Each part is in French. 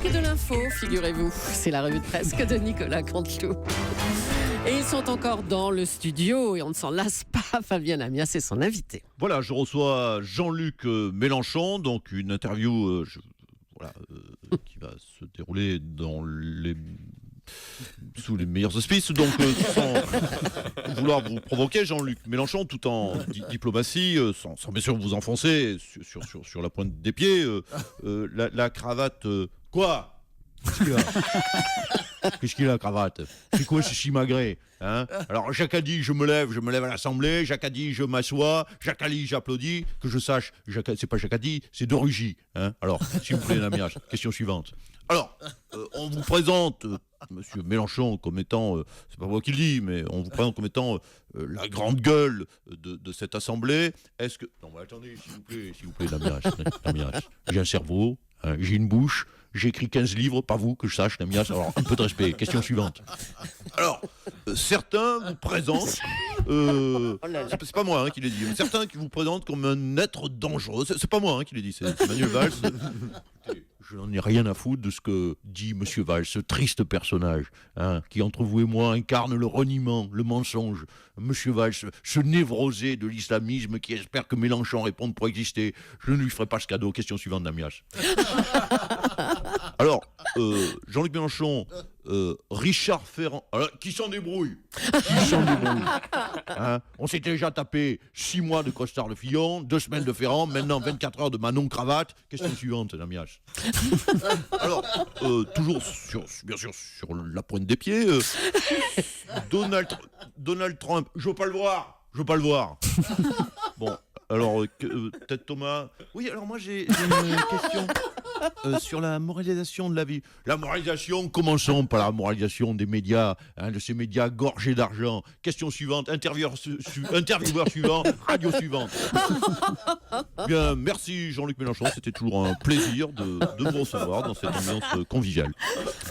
que de l'info, figurez-vous. C'est la revue de presse de Nicolas Canteloup. Et ils sont encore dans le studio et on ne s'en lasse pas. Fabien Amias est son invité. Voilà, je reçois Jean-Luc Mélenchon, donc une interview qui va se dérouler sous les meilleurs auspices, donc sans vouloir vous provoquer, Jean-Luc Mélenchon, tout en diplomatie, sans bien sûr vous enfoncer sur la pointe des pieds, la cravate, quoi ? Qu'est-ce qu'il a, la cravate ? C'est quoi ce chimagré, hein ? Alors, Jacques a dit, je me lève à l'Assemblée. Jacques a dit, je m'assois. Jacques a dit, j'applaudis. Que je sache, c'est pas Jacques a dit, c'est de Rugy. Hein ? Alors, s'il vous plaît, Namias, question suivante. Alors, on vous présente Monsieur Mélenchon comme étant, c'est pas moi qui le dis, mais on vous présente comme étant la grande gueule de cette Assemblée. Est-ce que... Non, mais attendez, s'il vous plaît, Namias. J'ai un cerveau, hein, j'ai une bouche. J'ai écrit 15 livres, pas vous, que je sache, Namias. Alors, un peu de respect. Question suivante. Alors, certains vous présentent... c'est pas moi qui l'ai dit. Certains qui vous présentent comme un être dangereux. C'est pas moi qui l'ai dit, c'est Manuel Valls. Écoutez, je n'en ai rien à foutre de ce que dit Monsieur Valls, ce triste personnage, hein, qui entre vous et moi incarne le reniement, le mensonge. Monsieur Valls, ce névrosé de l'islamisme qui espère que Mélenchon réponde pour exister. Je ne lui ferai pas ce cadeau. Question suivante, Namias. Alors, Jean-Luc Mélenchon, Richard Ferrand, alors, qui s'en débrouille hein ? On s'est déjà tapé 6 mois de Costard le Fillon, 2 semaines de Ferrand, maintenant 24 heures de Manon Cravate. Question suivante, Namias. Alors, toujours bien sûr sur la pointe des pieds, Donald Trump, je veux pas le voir. Bon, alors, peut-être Thomas. Oui, alors moi j'ai une question. Sur la moralisation de la vie. La moralisation, commençons par la moralisation des médias, hein, de ces médias gorgés d'argent. Question suivante, intervieweur suivant, radio suivante. Bien, merci Jean-Luc Mélenchon, c'était toujours un plaisir de vous recevoir dans cette ambiance conviviale.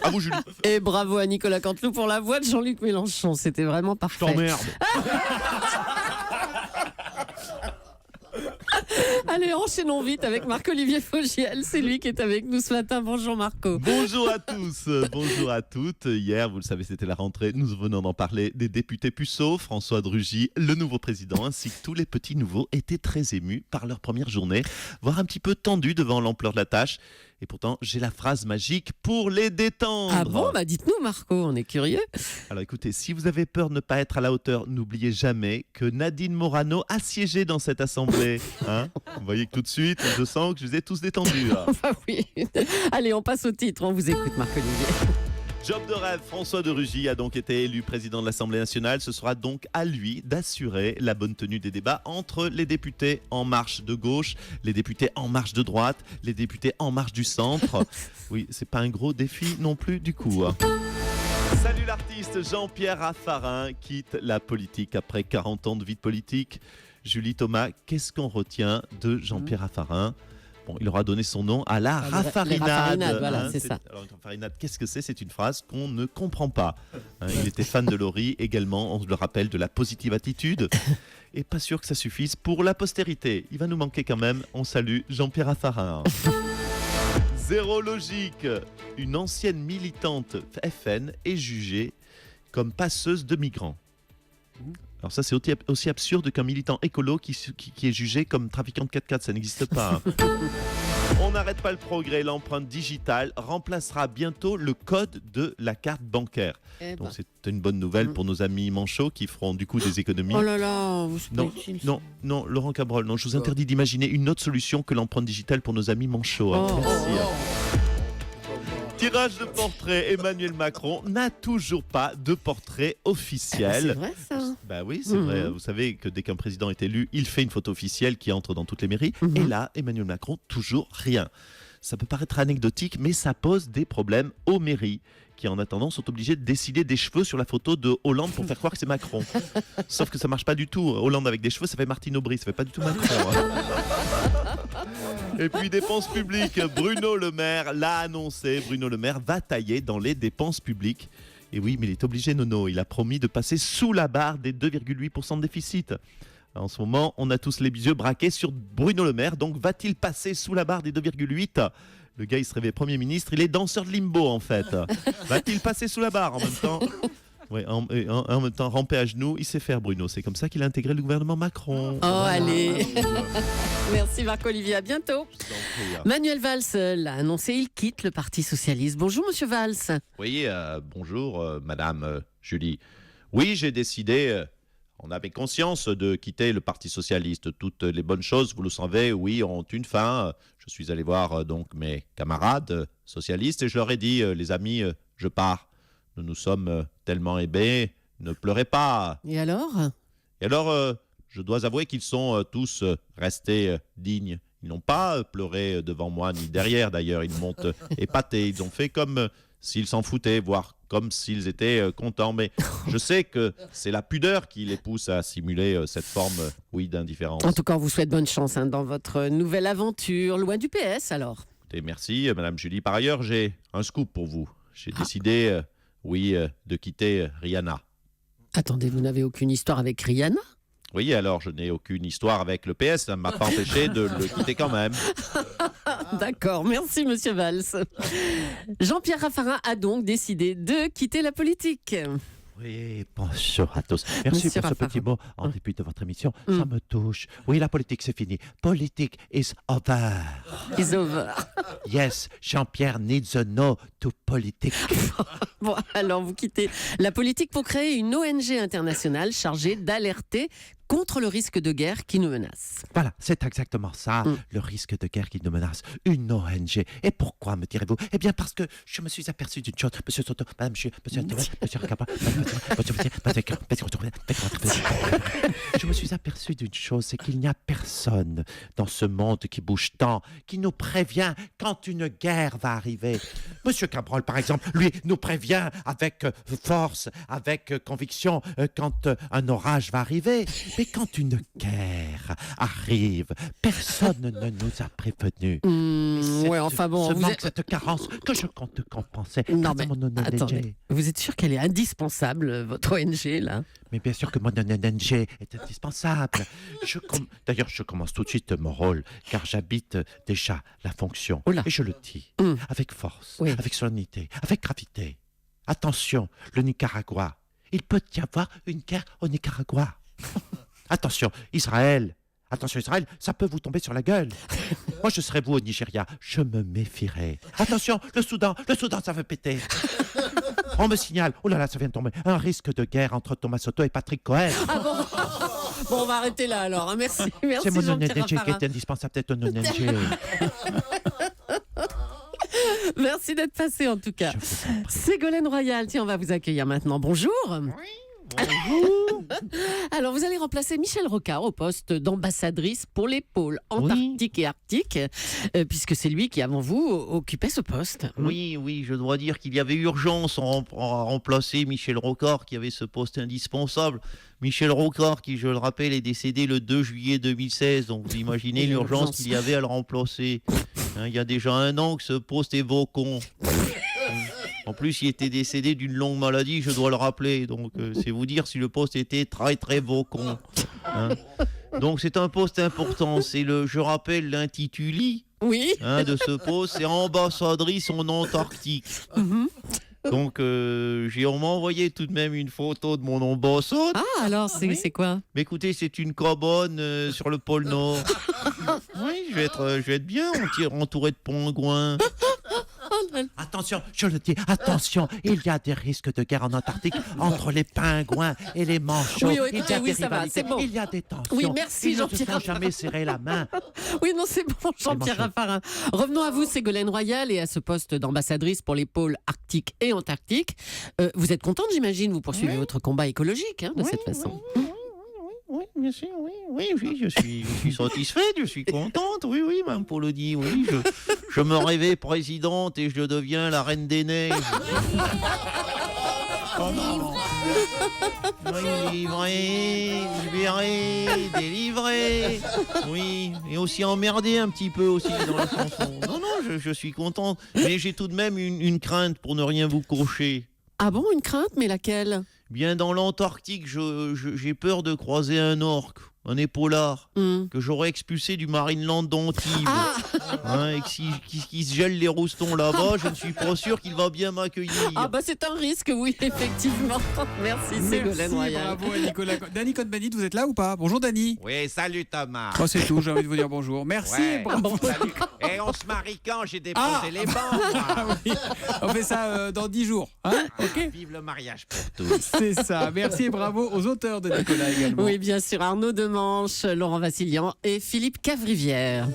À vous, Julie. Et bravo à Nicolas Canteloup pour la voix de Jean-Luc Mélenchon, c'était vraiment parfait. Je t'emmerde. Allez, enchaînons vite avec Marc-Olivier Fogiel. C'est lui qui est avec nous ce matin. Bonjour Marco. Bonjour à tous, bonjour à toutes. Hier, vous le savez, c'était la rentrée. Nous venons d'en parler des députés puceaux. François de Rugy, le nouveau président, ainsi que tous les petits nouveaux, étaient très émus par leur première journée, voire un petit peu tendus devant l'ampleur de la tâche. Et pourtant, j'ai la phrase magique pour les détendre. Ah bon ? Bah dites-nous Marco, on est curieux. Alors écoutez, si vous avez peur de ne pas être à la hauteur, n'oubliez jamais que Nadine Morano a siégé dans cette assemblée. Hein ? Vous voyez que tout de suite, je sens que je les ai tous détendus. Là. Enfin oui. Allez, on passe au titre, on vous écoute Marc-Olivier. Job de rêve, François de Rugy a donc été élu président de l'Assemblée nationale. Ce sera donc à lui d'assurer la bonne tenue des débats entre les députés En Marche de gauche, les députés En Marche de droite, les députés En Marche du centre. Oui, c'est pas un gros défi non plus du coup. Salut l'artiste Jean-Pierre Raffarin quitte la politique après 40 ans de vie de politique. Julie, Thomas, qu'est-ce qu'on retient de Jean-Pierre Raffarin ? Bon, il aura donné son nom à la Raffarinade. Voilà, c'est ça. Alors, une Raffarinade, qu'est-ce que c'est ? C'est une phrase qu'on ne comprend pas. Hein, il était fan de Laurie également, on le rappelle, de la positive attitude. Et pas sûr que ça suffise pour la postérité. Il va nous manquer quand même. On salue Jean-Pierre Raffarin. Zéro logique. Une ancienne militante FN est jugée comme passeuse de migrants. Alors ça, c'est aussi absurde qu'un militant écolo qui est jugé comme trafiquant de 4x4. Ça n'existe pas. Hein. On n'arrête pas le progrès. L'empreinte digitale remplacera bientôt le code de la carte bancaire. Donc c'est une bonne nouvelle pour nos amis manchots qui feront du coup des économies. Oh là là, non, Laurent Cabrol, non, je vous interdis d'imaginer une autre solution que l'empreinte digitale pour nos amis manchots. Hein. Merci. Tirage de portrait, Emmanuel Macron n'a toujours pas de portrait officiel. C'est vrai ça. Bah oui, c'est vrai. Vous savez que dès qu'un président est élu, il fait une photo officielle qui entre dans toutes les mairies. Et là, Emmanuel Macron, toujours rien. Ça peut paraître anecdotique, mais ça pose des problèmes aux mairies qui, en attendant, sont obligées de décider des cheveux sur la photo de Hollande pour faire croire que c'est Macron. Sauf que ça marche pas du tout. Hollande avec des cheveux, ça fait Martine Aubry, ça fait pas du tout Macron. Et puis dépenses publiques, Bruno Le Maire l'a annoncé. Bruno Le Maire va tailler dans les dépenses publiques. Et oui, mais il est obligé, Nono. Il a promis de passer sous la barre des 2,8% de déficit. En ce moment, on a tous les yeux braqués sur Bruno Le Maire. Donc, va-t-il passer sous la barre des 2,8 ? Le gars, il se rêvait Premier ministre. Il est danseur de limbo, en fait. Va-t-il passer sous la barre en même temps? Oui, en même temps, ramper à genoux, il sait faire, Bruno. C'est comme ça qu'il a intégré le gouvernement Macron. Oh, allez. Merci Marc-Olivier, à bientôt. Manuel Valls l'a annoncé, il quitte le Parti Socialiste. Bonjour Monsieur Valls. Oui, bonjour Madame Julie. Oui, j'ai décidé, on avait conscience de quitter le Parti Socialiste. Toutes les bonnes choses, vous le savez, oui, ont une fin. Je suis allé voir donc mes camarades socialistes et je leur ai dit, les amis, je pars. Nous nous sommes tellement aimés, ne pleurez pas. Et alors, je dois avouer qu'ils sont tous restés dignes. Ils n'ont pas pleuré devant moi, ni derrière d'ailleurs. Ils m'ont épaté. Ils ont fait comme s'ils s'en foutaient, voire comme s'ils étaient contents. Mais je sais que c'est la pudeur qui les pousse à simuler cette forme, oui, d'indifférence. en tout cas, on vous souhaite bonne chance dans votre nouvelle aventure, loin du PS alors. Et merci, Madame Julie. Par ailleurs, j'ai un scoop pour vous. J'ai décidé, de quitter Rihanna. Attendez, vous n'avez aucune histoire avec Rihanna? Oui, alors je n'ai aucune histoire avec le PS, ça ne m'a pas empêché de le quitter quand même. D'accord, merci Monsieur Valls. Jean-Pierre Raffarin a donc décidé de quitter la politique. Oui, bonjour à tous. Merci Monsieur pour ce Raffarin. petit mot en début de votre émission. Ça me touche. Oui, la politique, c'est fini. Politique is over. Is over. Yes, Jean-Pierre needs a no to politique. Bon, alors vous quittez la politique pour créer une ONG internationale chargée d'alerter contre le risque de guerre qui nous menace. Voilà, c'est exactement ça, le risque de guerre qui nous menace. Une ONG. Et pourquoi, me direz-vous? Eh bien, parce que je me suis aperçu d'une chose. Monsieur Soto, Madame, Monsieur Ricapa, je me suis aperçu d'une chose, c'est qu'il n'y a personne dans ce monde qui bouge tant, qui nous prévient quand une guerre va arriver. Monsieur Cabrol, par exemple, lui, nous prévient avec force, avec conviction, quand un orage va arriver. Mais quand une guerre arrive, personne ne nous a prévenus. Ouais, enfin bon, Ce vous manque, êtes... cette carence que je compte compenser. Non, grâce mais à mon ONG. attendez, vous êtes sûr qu'elle est indispensable, votre ONG, là? Mais bien sûr que mon ONG est indispensable. D'ailleurs, je commence tout de suite mon rôle, car j'habite déjà la fonction. Oula. Et je le dis, avec force, Oui. avec solennité, avec gravité. Attention, le Nicaragua. Il peut y avoir une guerre au Nicaragua. Attention, Israël, ça peut vous tomber sur la gueule. Moi, je serais vous au Nigeria, je me méfierais. Attention, le Soudan, ça veut péter. On me signale, oh là là, ça vient de tomber, un risque de guerre entre Thomas Soto et Patrick Cohen. Ah bon? Bon, on va arrêter là alors, hein. Merci C'est mon ONG Jean-Pierre qui Raffarin. est indispensable, peut-être un ONG. Merci d'être passé en tout cas. Je vous en prie. Ségolène Royal, tiens, on va vous accueillir maintenant. Bonjour. Alors, vous allez remplacer Michel Rocard au poste d'ambassadrice pour les pôles Antarctique et Arctique, puisque c'est lui qui, avant vous, occupait ce poste. Oui, je dois dire qu'il y avait urgence à remplacer Michel Rocard, qui avait ce poste indispensable. Michel Rocard, qui, je le rappelle, est décédé le 2 juillet 2016, donc vous imaginez l'urgence qu'il y avait à le remplacer. Hein, il y a déjà 1 an que ce poste est vacant. En plus, il était décédé d'une longue maladie, je dois le rappeler. Donc, c'est vous dire si le poste était très, très vacant. Hein. Donc, c'est un poste important. C'est je rappelle, l'intitulé Oui. de ce poste, c'est ambassadrice en Antarctique. Donc, on m'a envoyé tout de même une photo de mon ambassade. Ah, alors, c'est quoi? Mais écoutez, c'est une cabane sur le pôle Nord. Oui, je vais être bien entouré de pingouins. Attention, je le dis, attention, il y a des risques de guerre en Antarctique entre les pingouins et les manchots. Oui, Il y écoutez, a des ça va, rivalités, c'est bon. il y a des tensions. Oui, merci, Ils ne se Jean-Pierre sont jamais serré la main. Oui, non, c'est bon, Jean-Pierre manchots. Raffarin. Revenons à vous, Ségolène Royal, et à ce poste d'ambassadrice pour les pôles Arctique et Antarctique. Vous êtes contente, j'imagine, vous poursuivez votre combat écologique de cette façon. Oui, bien sûr, oui, je suis satisfaite, je suis contente, oui, Mme Polodi, oui, je me rêvais présidente et je deviens la reine des neiges. Livré, libéré, délivré, oui, et aussi emmerdé un petit peu aussi dans la chanson. Non, je suis contente, mais j'ai tout de même une crainte pour ne rien vous cocher. Ah bon, une crainte, mais laquelle? Bien dans l'Antarctique, j'ai peur de croiser un orque. un épaulard Hum. que j'aurais expulsé du Marineland d'Antibes. Ah, Hein, et qui se gèle les roustons là-bas, je ne suis pas sûr qu'il va bien m'accueillir. ah bah c'est un risque, oui, effectivement. Merci Ségolène Royal. Bravo à Nicolas. Dany Cohn-Bendit, vous êtes là ou pas? Bonjour Dany. Oui, salut Thomas. Oh, c'est tout, j'ai envie de vous dire bonjour. Merci. Ouais. Bravo. Salut. Et on se marie quand? J'ai déposé Ah. les bancs, Ah moi. oui. On fait ça dans 10 jours. Hein, ok. Vive le mariage pour tous. C'est ça. Merci et bravo aux auteurs de Nicolas également. Oui, bien sûr, Arnaud Demanche, Laurent Vassilian et Philippe Cavrivière.